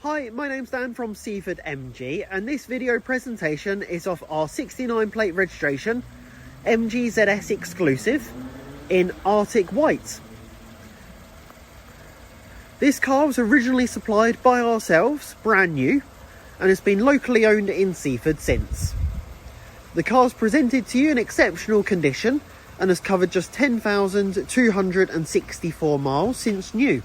Hi, my name's Dan from Seaford MG, and this video presentation is of our 69 plate registration MG ZS exclusive in Arctic White. This car was originally supplied by ourselves, brand new, and has been locally owned in Seaford since. The car's presented to you in exceptional condition and has covered just 10,264 miles since new.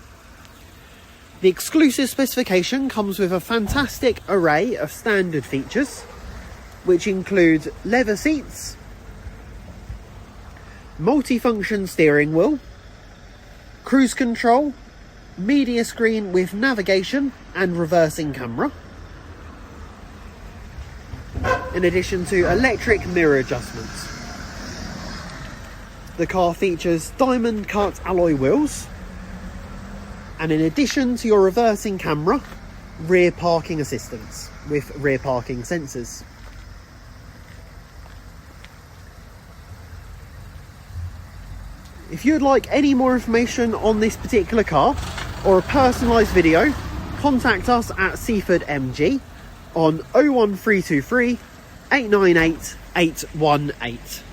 The exclusive specification comes with a fantastic array of standard features, which include leather seats, multifunction steering wheel, cruise control, media screen with navigation and reversing camera, in addition to electric mirror adjustments. The car features diamond cut alloy wheels, and in addition to your reversing camera, rear parking assistance with rear parking sensors. If you'd like any more information on this particular car or a personalised video, contact us at Seaford MG on 01323 898 818.